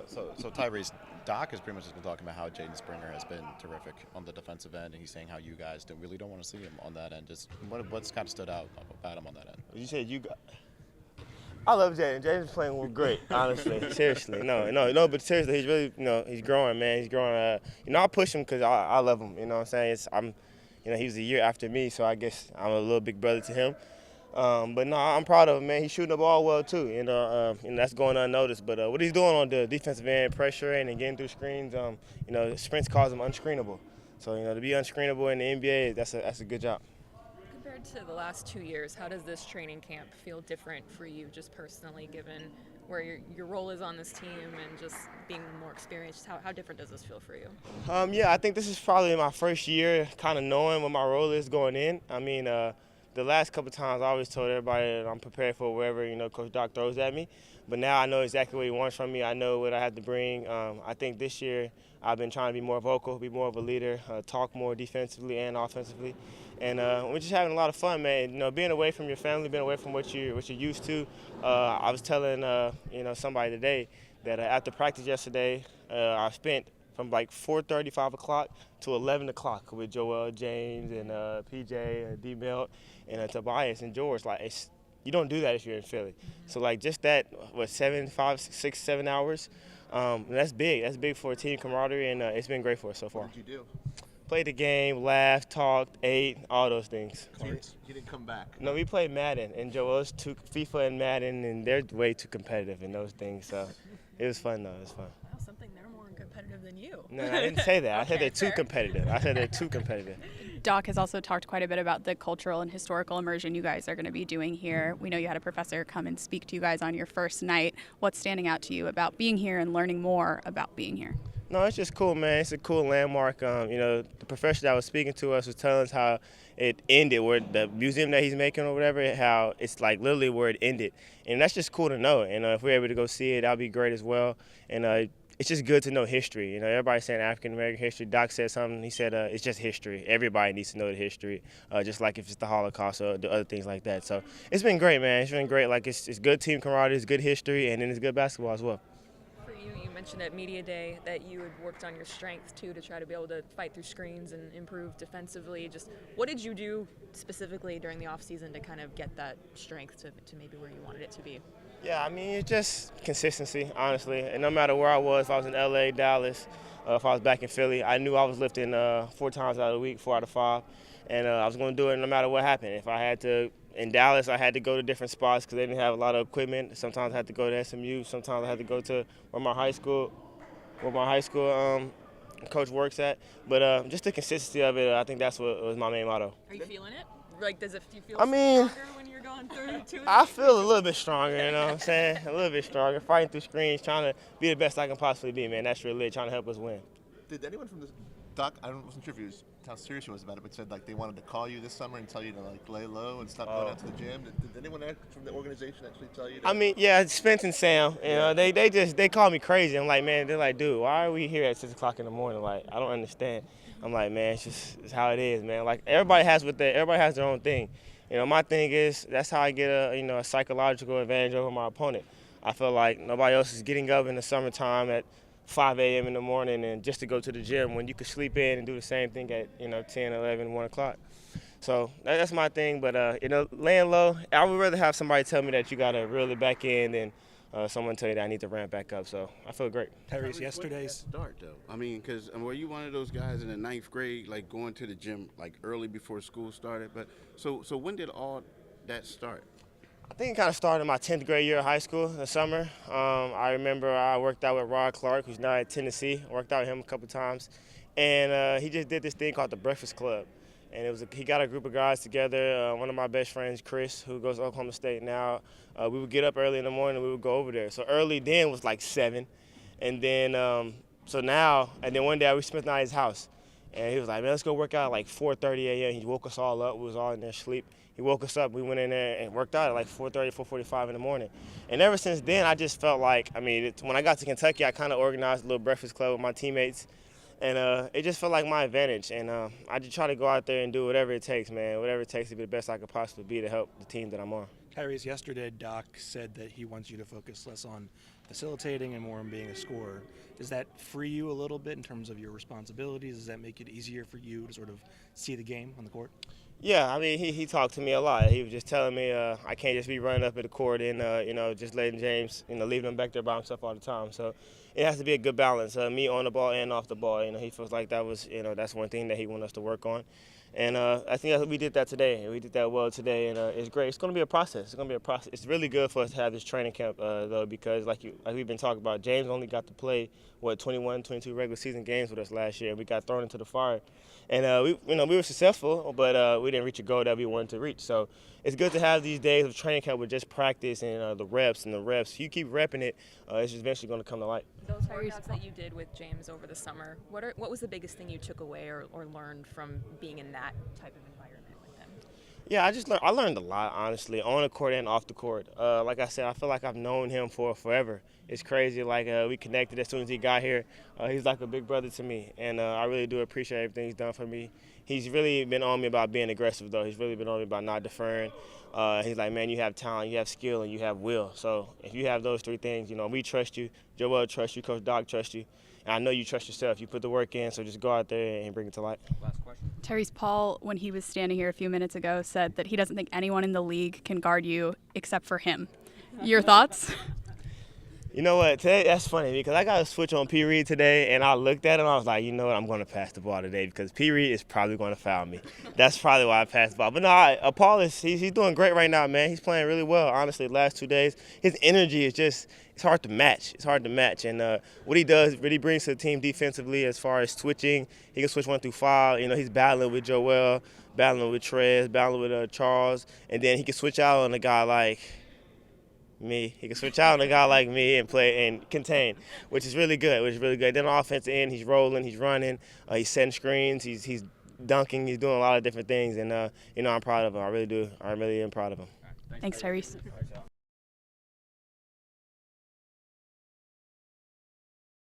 So Tyrese, Doc has pretty much just been talking about how Jaden Springer has been terrific on the defensive end, and he's saying how you guys really don't want to see him on that end. Just what's kind of stood out about him on that end? You said you got. I love Jaden. Jaden's playing great, honestly. Seriously, no. But seriously, he's really, he's growing, man. He's growing. I push him because I love him. You know what I'm saying? He was a year after me, so I guess I'm a little big brother to him. But no, I'm proud of him, man. He's shooting the ball well too. And that's going unnoticed. But what he's doing on the defensive end, pressuring and getting through screens, sprints cause him unscreenable. So to be unscreenable in the NBA, that's a good job. Compared to the last 2 years, how does this training camp feel different for you, just personally, given where your role is on this team and just being more experienced? How different does this feel for you? Yeah, I think this is probably my first year kind of knowing what my role is going in. The last couple of times I always told everybody that I'm prepared for wherever, Coach Doc throws at me. But now I know exactly what he wants from me. I know what I have to bring. I think this year I've been trying to be more vocal, be more of a leader, talk more defensively and offensively. And we're just having a lot of fun, man. Being away from your family, being away from what you're used to. I was telling, somebody today that after practice yesterday, I spent from like 4:30, 5 o'clock to 11 o'clock with Joel, James, and PJ, and D-Melt, and Tobias, and George. You don't do that if you're in Philly. So, just that, 5, 6, 7 hours, that's big. That's big for a team camaraderie, and it's been great for us so far. What did you do? Played the game, laughed, talked, ate, all those things. You didn't come back. No, we played Madden, and Joel's FIFA and Madden, and they're way too competitive in those things. So it was fun, though. It was fun. Wow, something they're more competitive than you. No, I didn't say that. I said they're too fair. competitive. I said they're too competitive. Doc has also talked quite a bit about the cultural and historical immersion you guys are going to be doing here. We know you had a professor come and speak to you guys on your first night. What's standing out to you about being here and learning more about being here? No, it's just cool, man. It's a cool landmark. The professor that was speaking to us was telling us how it ended, where the museum that he's making or whatever, how it's literally where it ended. And that's just cool to know. And if we're able to go see it, that'll be great as well. And it's just good to know history. Everybody's saying African-American history. Doc said something. He said it's just history. Everybody needs to know the history, just like if it's the Holocaust or the other things like that. So it's been great, man. It's been great. It's good team camaraderie, it's good history, and then it's good basketball as well. You mentioned at Media Day that you had worked on your strength, too, to try to be able to fight through screens and improve defensively. Just what did you do specifically during the offseason to kind of get that strength to maybe where you wanted it to be? Yeah, it's just consistency, honestly. And no matter where I was, if I was in L.A., Dallas, if I was back in Philly, I knew I was lifting 4 times out of the week, 4 out of 5. And I was going to do it no matter what happened. If I had to, in Dallas, I had to go to different spots because they didn't have a lot of equipment. Sometimes I had to go to SMU. Sometimes I had to go to where my high school coach works at. But just the consistency of it, I think that's what was my main motto. Are you feeling it? Do you feel stronger when you're going through 2 I feel a little bit stronger, you know what I'm saying? A little bit stronger, fighting through screens, trying to be the best I can possibly be, man. That's really it, trying to help us win. Did anyone from the Doc, wasn't sure if he was how serious he was about it, but said they wanted to call you this summer and tell you to lay low and stop going out to the gym. Did anyone from the organization actually tell you? Yeah, Spence and Sam. They call me crazy. I'm like, man, they're like, dude, why are we here at 6 o'clock in the morning? I don't understand. I'm like, man, it's how it is, man. Everybody has their own thing. My thing is that's how I get a psychological advantage over my opponent. I feel like nobody else is getting up in the summertime at 5 a.m. in the morning and just to go to the gym when you could sleep in and do the same thing at 10, 11, 1 o'clock. So that's my thing. But laying low, I would rather have somebody tell me that you got to reel it back in than someone tell you that I need to ramp back up. So I feel great. Tyrese, yesterday's start though. Because were you one of those guys in the 9th grade, going to the gym early before school started? But so when did all that start? I think it kind of started in my 10th grade year of high school in the summer. I remember I worked out with Rod Clark, who's now at Tennessee. I worked out with him a couple times. And he just did this thing called the Breakfast Club. And he got a group of guys together. One of my best friends, Chris, who goes to Oklahoma State now, we would get up early in the morning and we would go over there. So early then was 7. And then, one day we spent the night at his house. And he was like, man, let's go work out at 4:30 a.m. He woke us all up. We was all in there asleep. He woke us up. We went in there and worked out at 4:30, 4:45 in the morning. And ever since then, I just felt when I got to Kentucky, I kind of organized a little breakfast club with my teammates. And it just felt like my advantage. And I just try to go out there and do whatever it takes, man, whatever it takes to be the best I could possibly be to help the team that I'm on. Tyrese, yesterday Doc said that he wants you to focus less on facilitating and more on being a scorer. Does that free you a little bit in terms of your responsibilities? Does that make it easier for you to sort of see the game on the court? Yeah, I mean, he talked to me a lot. He was just telling me I can't just be running up at the court and, just letting James, leaving him back there by himself all the time. So it has to be a good balance, me on the ball and off the ball. He feels like that was, that's one thing that he wanted us to work on. And I think that we did that today. We did that well today, and it's great. It's going to be a process. It's going to be a process. It's really good for us to have this training camp, though, because like we've been talking about, James only got to play, 21, 22 regular season games with us last year. We got thrown into the fire. And, we were successful, but we didn't reach a goal that we wanted to reach. So it's good to have these days of training camp with just practice and the reps. If you keep repping it, it's eventually going to come to light. Those workouts that you did with James over the summer, what was the biggest thing you took away or learned from being in that type of environment with him? Yeah, I learned a lot, honestly, on the court and off the court. Like I said, I feel like I've known him for forever. It's crazy, we connected as soon as he got here. He's like a big brother to me, and I really do appreciate everything he's done for me. He's really been on me about being aggressive, though. He's really been on me about not deferring. He's like, man, you have talent, you have skill, and you have will. So if you have those three things, we trust you. Joel trusts you. Coach Doc trusts you. And I know you trust yourself. You put the work in, so just go out there and bring it to light. Last question. Tyrese, Paul, when he was standing here a few minutes ago, said that he doesn't think anyone in the league can guard you except for him. Your thoughts? You know what? Today, that's funny because I got a switch on P. Reed today, and I looked at him and I was like, you know what? I'm going to pass the ball today because P. Reed is probably going to foul me. That's probably why I passed the ball. But no, Paul he's doing great right now, man. He's playing really well, honestly, the last 2 days. His energy is just – it's hard to match. It's hard to match. And what he does really brings to the team defensively as far as switching. He can switch 1 through 5. He's battling with Joel, battling with Trez, battling with Charles. And then he can switch out on a guy like – me. He can switch out on a guy like me and play and contain, which is really good. Then on offensive end, he's rolling, he's running, he's setting screens, he's dunking, he's doing a lot of different things, and I'm proud of him. I really am proud of him. Thanks, Tyrese.